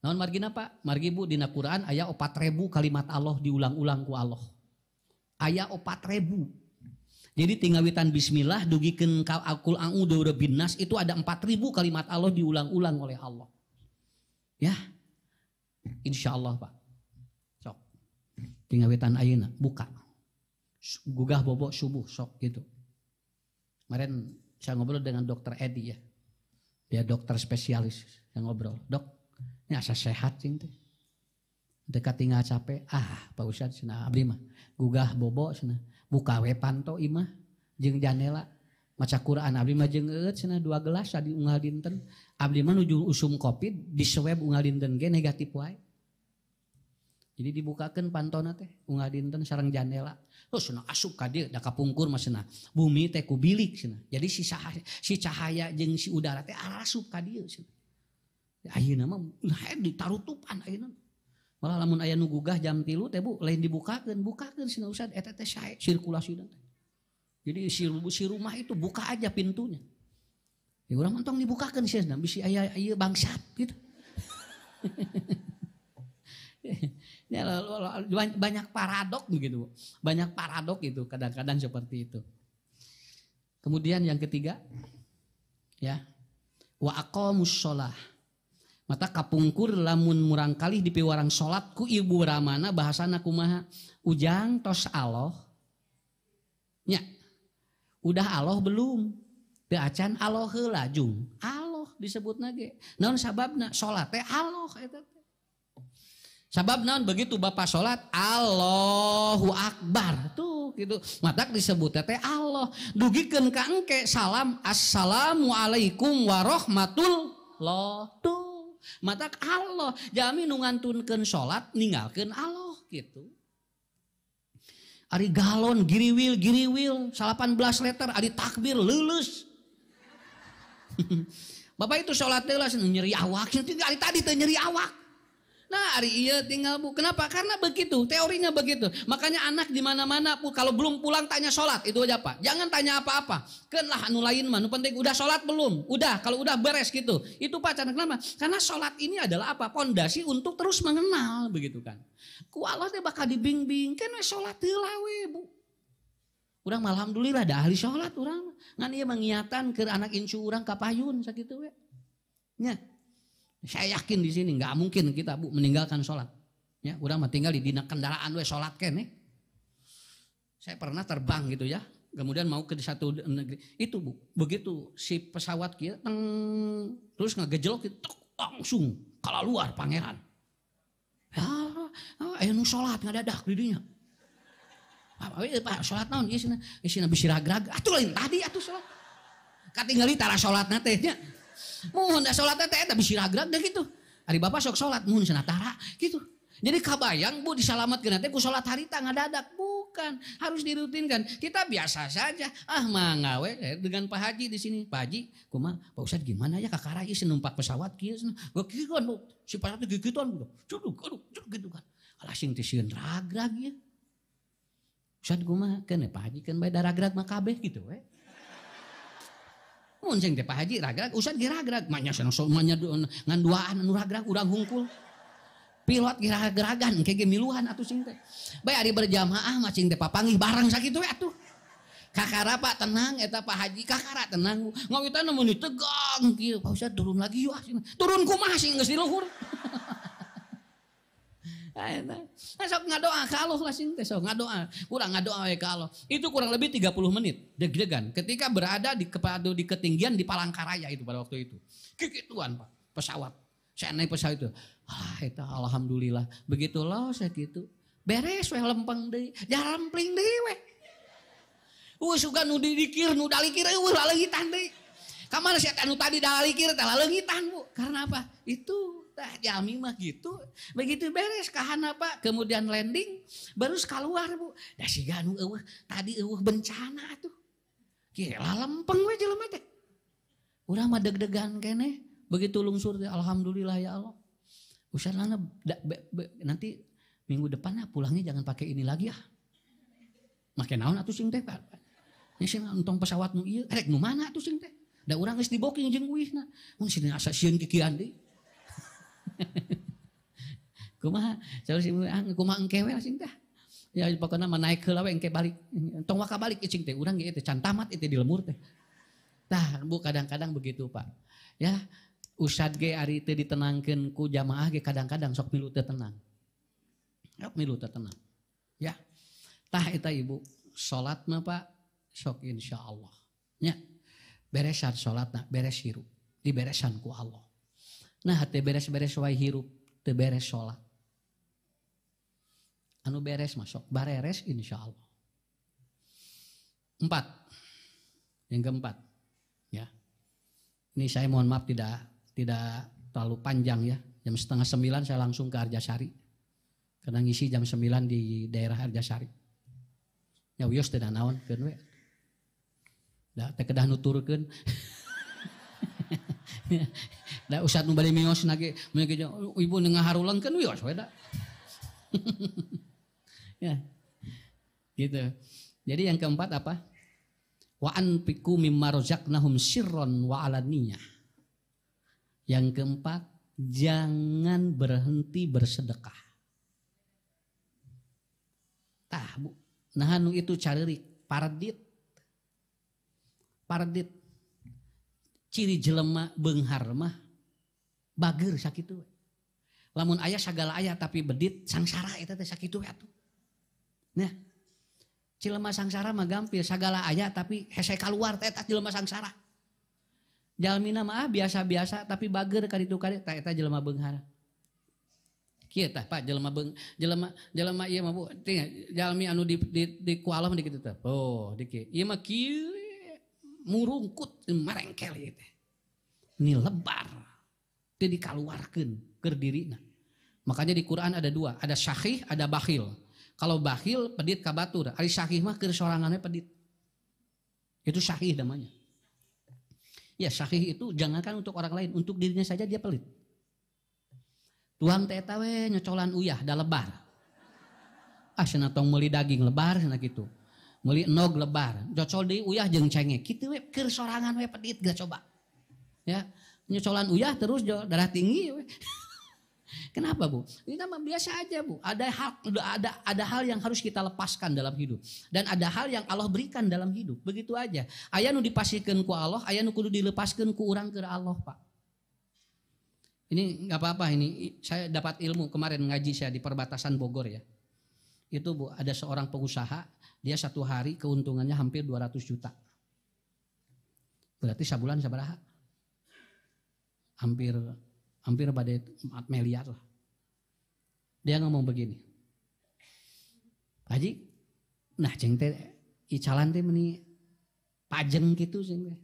Naon margina Pak? Margi Bu dina Quran aya 4.000 kalimat Allah diulang-ulang ku Allah. Aya 4.000. Jadi tinggawitan bismillah dugikeun ka qul a'udzu birabbinnas itu ada 4.000 kalimat Allah diulang-ulang oleh Allah. Ya. Insyaallah Pak. Sok. Tinggawitan ayeuna buka. Gugah bobo subuh sok gitu. Kemarin saya ngobrol dengan dokter Edi ya. Dia dokter spesialis. Saya ngobrol. Dok, ini asa sehat cing teh. Dekat tinggal capek. Pak Ustadz cenah abdi mah gugah bobo cenah. Buka we panto imah jeung jandela. Maca Quran abdi mah jeung eut cenah 2 gelas adi unggal dinten. Abdi mah nuju usum Covid di swab unggal dinten ge negatif wae. Jadi dibukakeun pantona teh unggal dinten sareng jandela. Terus cenah asup ka dieu da kapungkur mah cenah. Bumi teh ku bilik cenah. Jadi si cahaya jeung si udara teh asup ka dieu cenah. Ayeuna mah ditarutupan ayeuna. Malah lamun aya nu gugah jam 3 teh Bu lain bukakeun cenah Ustad eta teh sae sirkulasina teh. Jadi si rumah itu buka aja pintunya. Ya urang mentong dibukakeun cenah bisi aya ieu bangsat gitu. Ya, banyak paradok begitu. Banyak paradok itu kadang-kadang seperti itu. Kemudian yang ketiga ya wa aqamus shalah. Mata kapungkur lamun murang kali di piwarang salat ku ibu ramana bahasana kumaha ujang tos Allah. Nya. Udah Allah belum? Teu acan Allah heula jung. Allah disebutna ge. Naon sababna? Salat teh Allah eta teh. Sabab naon begitu Bapak salat Allahu Akbar tuh gitu. Matak disebut teh Allah. Dugikeun ka engke salam assalamualaikum warahmatullah tuh. Matak Allah jami nu ngantunkeun salat ninggalkeun Allah gitu. Ari galon giriwil 18 liter ari takbir leuleus. Bapak itu salat teh lah nyeri awak, ari tadi teh nyeri awak. Nah hari iya tinggal Bu. Kenapa? Karena begitu. Teorinya begitu. Makanya anak di mana-mana Bu kalau belum pulang tanya sholat itu aja Pak. Jangan tanya apa-apa. Kenlah anu lain mah. Nu penting udah sholat belum? Udah. Kalau udah beres gitu. Itu Pak. Kenapa? Karena sholat ini adalah apa? Pondasi untuk terus mengenal begitu kan. Ku Allah teh bakal dibimbing. Kan sholat heula we Bu. Urang alhamdulillah ada ahli sholat urang. Ngan ieu mangiatan ke anak incu urang ka payun sakitu we. Nya. Saya yakin di sini nggak mungkin kita Bu meninggalkan sholat. Ya, udah mah tinggal di dina kendaraan we sholat kene. Saya pernah terbang gitu ya, kemudian mau ke satu negeri. Itu Bu, begitu si pesawat kia, terus ngegejelok itu langsung kalau luar pangeran. Ya, ayo nu sholat ngadadak di dinya. Pak sholat naon? Isina bisi ragrag. Atuh lain tadi atuh sholat. Katinggali tara sholat nate nya. Mohon dah sholat teh eta bisi ragrag dah gitu. Ari Bapak sok sholat mohon senatara gitu. Jadi kabayang Bu disalamatkeun teh ku sholat harita ngadadak bukan, harus dirutinkan. Kita biasa saja. Mangga we dengan Pak Haji di sini. Pak Haji, kumaha? Pak Ustad gimana ya kakara ieu numpak pesawat kieu cenah. Geukieuan Bu. Si pesawat teh geukieuan Bu. Cuduk gitu kan. Alah sing teh sieun ragrag ieu. Ustad kumaha? Keun Pak Haji keun bae da ragrag mah kabeh gitu we. Mun cing teh Pak Haji ragrag, Ustad ge ragrag, manya manya ngan duaan anu ragrag urang hungkul. Pilot ge ragragan engke ge miluhan atuh cing teh. Bae ari berjamaah mah cing teh papanggih bareng sakitu we atuh. Kakara Pak tenang eta Pak Haji kakara tenang. Ngawitanna mun tegang kieu Pak Ustad turun lagi yeuh. Turun kumaha sing geus di luhur. Sok ngadoa ka Allah lah sing teh sok ngadoa. Kurang ngadoa we ka Allah. Itu kurang lebih 30 menit deg-degan ketika berada di ketinggian di Palangkaraya itu pada waktu itu. Kikituan Pak pesawat. Saya naik pesawat itu. Eta alhamdulillah. Begitulah saya gitu. Beres we lempeng deui. Jarampling deui we. Suga nu didikir nu dalikir laleungitan deui. Kamana sia anu tadi dalikir teh laleungitan Bu. Karena apa? Itu jami mah gitu. Begitu beres kahana Pak, kemudian landing baru keluar Bu. Da siga anu eueuh tadi eueuh bencana tuh. Gila lempeng we jelema teh. Urang mah deg-degan keneh. Begitu lungsur teh alhamdulillah ya Allah. Usahana nanti minggu depannya pulangnya jangan pakai ini lagi ya. Make naon atuh sing teh Pak. Nya sing untung pesawat nu ieu, rek nu mana atuh sing teh. Da urang geus diboking jeung uihna. Mun sini asa sieun kikian deui. Kumaha saur si kumaha engke we sing teh ya pokona mah naik heula we engke balik tong waka balik cing teh urang ge teh can tamat itu di lemur teh tah Bu kadang-kadang begitu Pak ya Ustad ge ari teu ditenangkeun ku jamaah ge kadang-kadang sok milu teu tenang ya tah eta Ibu salat mah Pak sok insyaallah nya beresan salatna beres hirup diberesan ku Allah. Nah teu beres-beres wae hirup teu beres salat. Anu beres masuk bareres insyaallah. 4. Yang keempat ya. Ini saya mohon maaf tidak terlalu panjang ya. Jam 8:30 saya langsung ke Arjasari. Karena ngisi jam 9 di daerah Arjasari. Ya wios teu naon keun we. Da teh kedah nuturkeun. Da Ustad nu bade mios nage ibu ngaharulengkeun wios we da. Ya, gitu. Jadi yang keempat apa? Wa anfiqu mimma razaqnahum sirran wa alaniyah. Yang keempat, jangan berhenti bersedekah. Tah, Bu. Nah anu itu caririk paradit. Paradit. Ciri jelema beunghar mah bager sakitu. Lamun aya sagala aya tapi bedit sangsara eta teh sakitu atuh. Nah, jelema sangsara mah gampil sagala aya tapi hese kaluar teh eta jelema sangsara. Jalmina mah biasa-biasa tapi bager ka ditu ka tah eta jelema beunghar. Kieu tah Pak jelema ieu mah Bu jalmi anu di ku alam di kitu teh. Oh, di kieu. Ieu mah kieu murungkut marengkel ieu teh. Ini lebar. Teu dikaluarkeun keur dirina. Makanya di Quran ada dua, ada syahih, ada bakhil. Kalau bakhil pedit ka batur, ari syahih mah keur sorangannya pedit. Itu syahih namanya. Ya syahih itu jangankan untuk orang lain, untuk dirinya saja dia pelit. Tuang teh eta we nyocolan uyah da lebar. Ah cenah tong meuli daging lebar cenah kitu. Meuli enog lebar, cocol deui uyah jeung cengek. Kitu we keur sorangan we pedit gak coba. Ya, nyocolan uyah terus darah tinggi we. Kenapa Bu? Ini mah biasa aja Bu. Ada hal yang harus kita lepaskan dalam hidup. Dan ada hal yang Allah berikan dalam hidup. Begitu aja. Aya nu dipasihkeun ku Allah, aya nu kudu dilepaskeun ku urang keur Allah Pak. Ini nggak apa-apa ini. Saya dapat ilmu kemarin ngaji saya di perbatasan Bogor ya. Itu Bu ada seorang pengusaha. Dia satu hari keuntungannya hampir 200 juta. Berarti sabulan sabaraha? Hampir pada 4 miliar lah. Dia ngomong begini. Pak Haji, nah ceng teh icalan teh meni pajeng gitu ceng teh.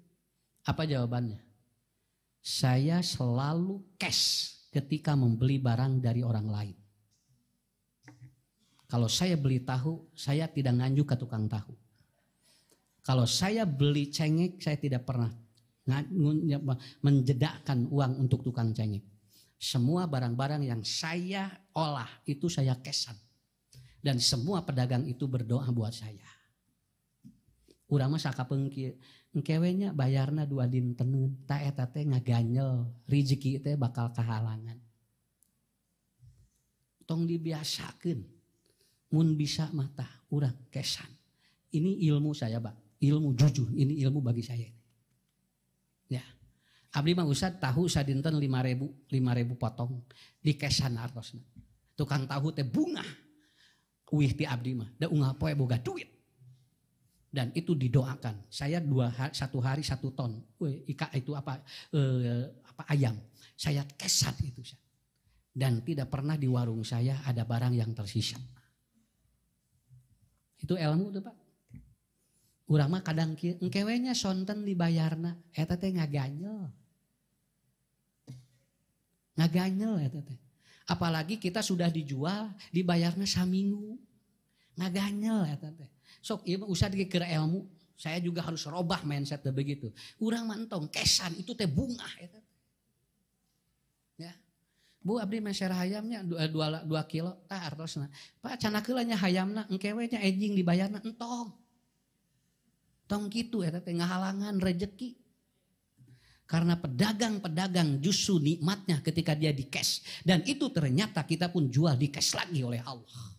Apa jawabannya? Saya selalu cash ketika membeli barang dari orang lain. Kalau saya beli tahu, saya tidak nganjuk ke tukang tahu. Kalau saya beli cengek, saya tidak pernah menjedakkan uang untuk tukang cengek. Semua barang-barang yang saya olah itu saya kesan. Dan semua pedagang itu berdoa buat saya. Urang mah sakapeung kieu, engkewenya bayarna 2 dinteneun, ta eta teh ngaganyel, rezeki teh bakal kahalangan. Tong dibiasakeun. Mun bisa mah tah urang kesan. Ini ilmu saya, Pak. Ilmu jujur, ini ilmu bagi saya. Ya. Abdi mah Ustad tahu sadinten 5.000 potong di kesan artosna. Tukang tahu teh bunga. Uih ti abdi mah, da unggal poe boga duit. Dan itu didoakan. Saya 1 hari 1 ton. Ika itu apa ayam. Saya kesan itu. Dan tidak pernah di warung saya ada barang yang tersisa. Itu ilmu tuh Pak. Urang mah kadang kieu engkewenya sonten dibayarna eta teh ngaganyel. Ngaganyel eta teh. Apalagi kita sudah dijual dibayarna saminggu. Ngaganyel eta teh. Sok ieu usah dikeun ilmu, saya juga harus robah mindset begitu. Urang mah entong kesan itu teh bunga eta. Ya. Bu abdi meser hayamnya 2 kilo tah artosna. Pak cenah keula nya hayamna engkewe nya ejing dibayarna entong. Tong kitu eta teh ngahalangan rezeki. Karena pedagang-pedagang justru nikmatnya ketika dia di cash. Dan itu ternyata kita pun jual di cash lagi oleh Allah.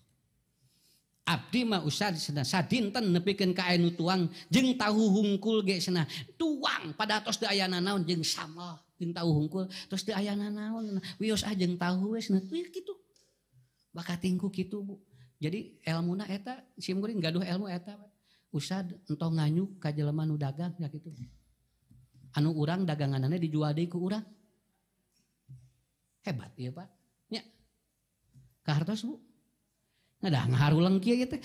Abdi mah usah cenah sadinten nepikeun ka anu tuang jeung tahu hungkul ge cenah tuang pada tos teu aya naon jeung samel jeung tahu hungkul tos teu aya naon wios jeung tahu we cenah kitu. Bakatingku kitu Bu. Jadi elmuna eta simkuring gaduh ilmu eta usah entong nganyuk ka jelema nu dagang ya kitu. Anu urang daganganana dijual deui ku urang. Hebat ieu Pak. Nya. Ka hartos Bu. Nah ngaharulang kieu teh.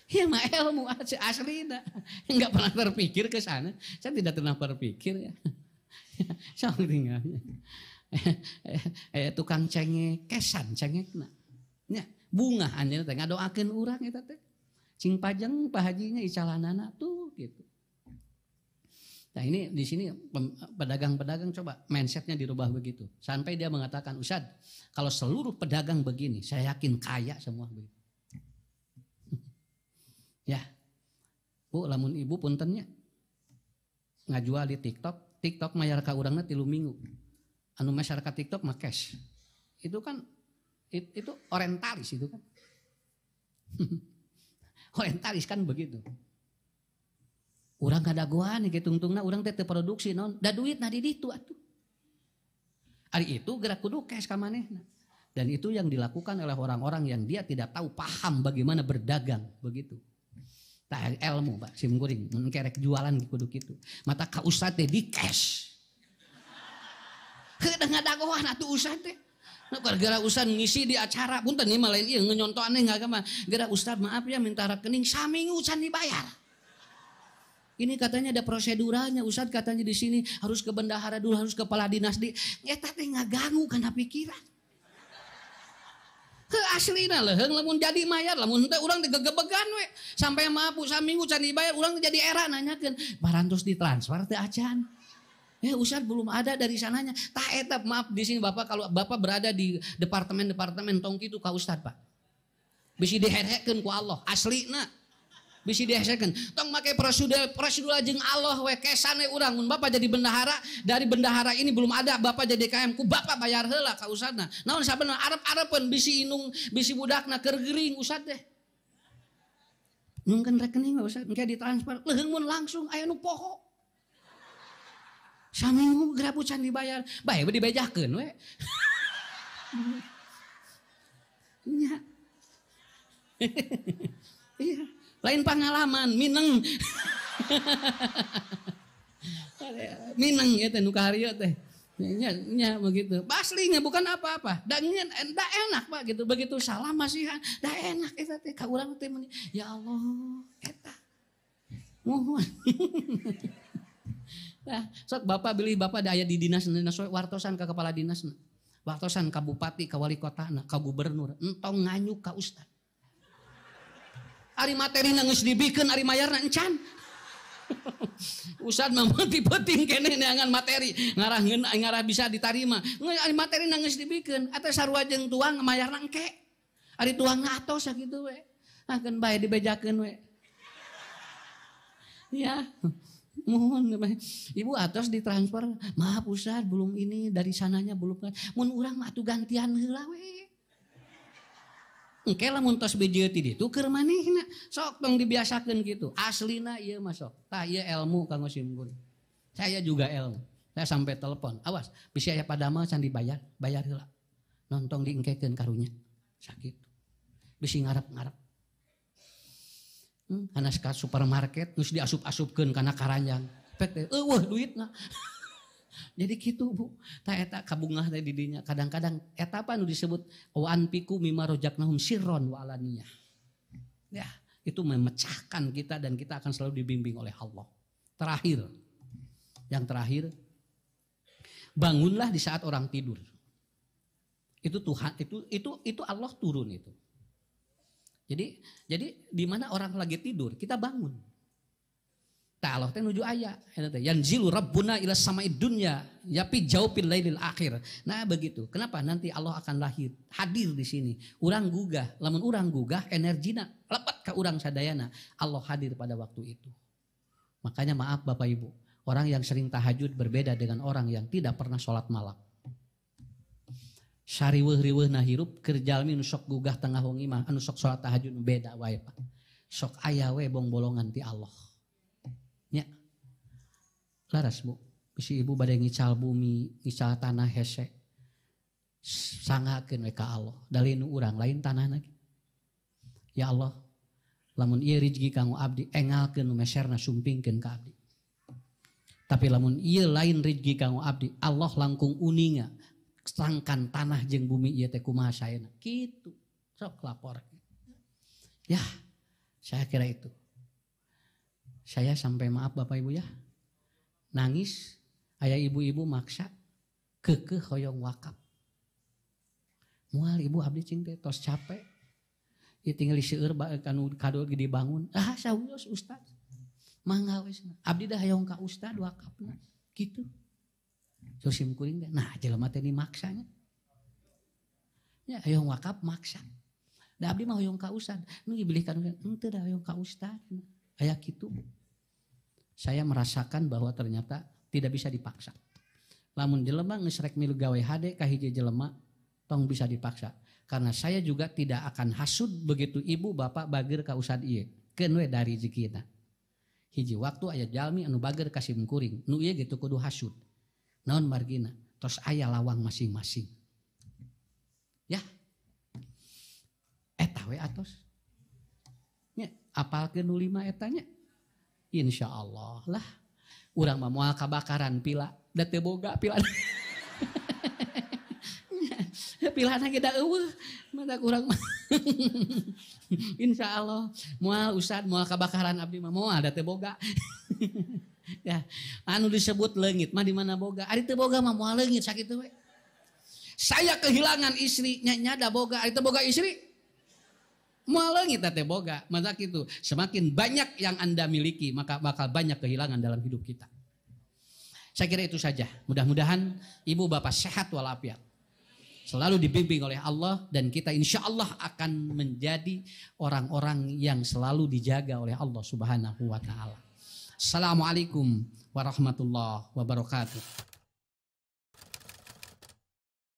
Ya mah ilmu aslina. Enggak pernah terpikir ke sana. Saya tidak pernah berpikir ya. Saya tinggalnya. Tukang cengek kesan cengekna. Nya bunga anjeun teh ngadoakeun urang eta teh. Cing pajeng Pak Hajinya icalanana tuh gitu. Nah ini di sini pedagang-pedagang coba mindsetnya dirubah begitu. Sampai dia mengatakan, Ustadz kalau seluruh pedagang begini saya yakin kaya semua begitu. Ya, Bu lamun ibu puntennya ngajual di TikTok, TikTok mayar ka urangna 3 minggu. Anu masyarakat TikTok mah cash. Itu kan itu orientalis itu kan. Orientalis kan begitu. Urang kadagoan nih tungtungna urang teh teu produksi naon, da duit na di ditu atuh. Ari itu gerak kudu cash ka manehna. Dan itu yang dilakukan oleh orang-orang yang dia tidak tahu paham bagaimana berdagang begitu. Tah ilmu Pak simkuring mun kerek jualan kudu kitu. Mata ka ustad teh di cash. Heuh ngadagoan atuh ustad teh. Gara-gara ustad ngisi di acara punten ieu mah lain ieu nyonto aneh ngagama. Gara ustad maaf ya minta rekening saminggu can dibayar. Ini katanya ada proseduralnya, Ustadz katanya di sini harus ke bendahara dulu, harus ke kepala dinas di. Eta teh ngaganggu kana pikiran. Ke aslina leuheung lamun jadi mayar, lamun teh urang teh gegebegan we. Sampai maaf saminggu can dibayar, urang teh jadi era nanyakeun, "Barantos ditransfer teh acan?" Ustadz belum ada dari sananya. Tah eta maaf di sini Bapak kalau Bapak berada di departemen-departemen tong kitu ka Ustadz Pak. Bisi diherekeun ku Allah, aslina. Bisa dihasilkan, tong make prosedur jeung Allah we kesane urang mun Bapak jadi bendahara, dari bendahara ini belum ada Bapak jadi KM ku Bapak bayar heula ka ustadna. Naon sabenerna arep-arepeun bisi inung bisi budakna keur geuring ustad teh. Nyungkeun rekening ustad engke ditransfer leuheung mun langsung aya nu poho. Saminggu gerabu can dibayar, bae dibejahkeun we. Nya. Iya. Lain pengalaman, mineng. Mineng ya teh nu kaharieu teh. Nya begitu. Aslinya bukan apa-apa. Da enak Pak gitu. Begitu salam masihan, da enak eta teh ka urang teh meni. Ya Allah, eta. Mohon. Nah, sok Bapak bilih Bapak aya di dinas wartosan ka kepala dinasna. Wartosan ka bupati, ka wali kotana, ka gubernur, entong nganyuk ka ustad. Ari materi geus dibikeun ari mayarna encan. Ustad mah peuting keneh neangan materi, ngarah bisa ditarima. Ari materi geus dibikeun, atuh sarua jeung tuang mayarna engke. Ari tuangna atos sakitu we. Akeun bae dibejakeun we. Ya. Mohon Ibu atos ditransfer. Maaf Ustad belum ini dari sananya belum. Mun urang mah atuh gantian heula we. Engke lamun tos bejeu ti ditu keur manehna sok tong dibiasakeun kitu. Aslina ieu mah sok. Tah ieu ilmu kanggo simkuring. Saya juga ilmu. Saya sampai telepon. Awas, bisi aya padamel can dibayar, bayar heula. Nontong diengkekeun karunya. Sakitu. Bisi ngarep-ngarep. Kana ka supermarket terus diasup-asupkeun kana karanjang. Pek teh eueuh duitna. Jadi gitu Bu, tak eta kabungah teh di dinya. Kadang-kadang eta apa nu disebut wa anfiqu mimma rajaknahum sirron wa alaniyah. Ya, itu memecahkan kita dan kita akan selalu dibimbing oleh Allah. Yang terakhir, bangunlah di saat orang tidur. Itu Tuhan, itu Allah turun itu. Jadi di mana orang lagi tidur, kita bangun. Allah teh nuju aya yanzilu rabbuna ila sama'id dunya yapi jaupil lailil akhir. Nah begitu. Kenapa? Nanti Allah akan hadir di sini. Urang gugah, lamun urang gugah energina lepat ka urang sadayana. Allah hadir pada waktu itu. Makanya maaf Bapak Ibu, orang yang sering tahajud berbeda dengan orang yang tidak pernah sholat malam. Sariweuh-riweuhna hirup keur jalmi nu sok gugah tengah wengi mah anu sok sholat tahajud beda wae Pak. Sok aya we bong-bolongan ti Allah. Ya, laras Bu, bisi ibu badai ngical bumi, ngical tanah hese, sangakeun we ka Allah. Dalinu urang lain tanah lagi. Ya Allah, lamun ieu rezeki kanggo abdi, engalkeun nu meserna sumpingkeun ka abdi. Tapi lamun ieu lain rezeki kanggo abdi, Allah langkung uninga, sangkan tanah jeung bumi ieu teh kumaha saena. Kitu, sok lapor. Ya, saya kira itu. Saya sampai maaf Bapak Ibu ya, nangis, aya ibu-ibu maksa, kekeh hoyong wakaf. Mual ibu abdi cing teh tos capek, ieu tinggal diseueur kanu kado dibangun. Sauyos Ustaz. Mangga wes. Abdi dah hayang ka ustad wakafna. Gitu. So sim kuring teh. Nah, jelema teh dimaksanya. Ya, hayang wakaf maksa. Da abdi mah hayang ka ustad. Nu dibilihkan henteu da hayang ka ustad. Aya kitu. Saya merasakan bahwa ternyata tidak bisa dipaksa. Lamun jelema geus rek milu gawe hade ka hiji jelema tong bisa dipaksa. Karena saya juga tidak akan hasud begitu ibu bapak bageur ka ustad ieu. Keun we dari rezekina. Hiji waktu aya jalmi anu bageur ka sim kuring. Nu ieu gitu kudu hasud. Naon margina? Tos aya lawang masing-masing. Ya. Eta we atos. Nya apalkeun nu 5 eta nya. Insyaallah lah. Urang mah moal kabakaran pila, da teu boga pila. Pilana kita eueuh, mata kurang mah. Insyaallah moal ustad moal kabakaran abdi mah moal da teu boga. Ya, anu disebut leungit mah di mana boga? Ari teu boga mah moal leungit sakitu we. Saya kehilangan istri nya da boga, ari teu boga istri. Moal leungit da teu boga, masa kitu. Semakin banyak yang Anda miliki, maka bakal banyak kehilangan dalam hidup kita. Saya kira itu saja. Mudah-mudahan ibu bapak sehat walafiat. Selalu dibimbing oleh Allah dan kita insya Allah akan menjadi orang-orang yang selalu dijaga oleh Allah Subhanahu wa ta'ala. Assalamualaikum warahmatullahi wabarakatuh.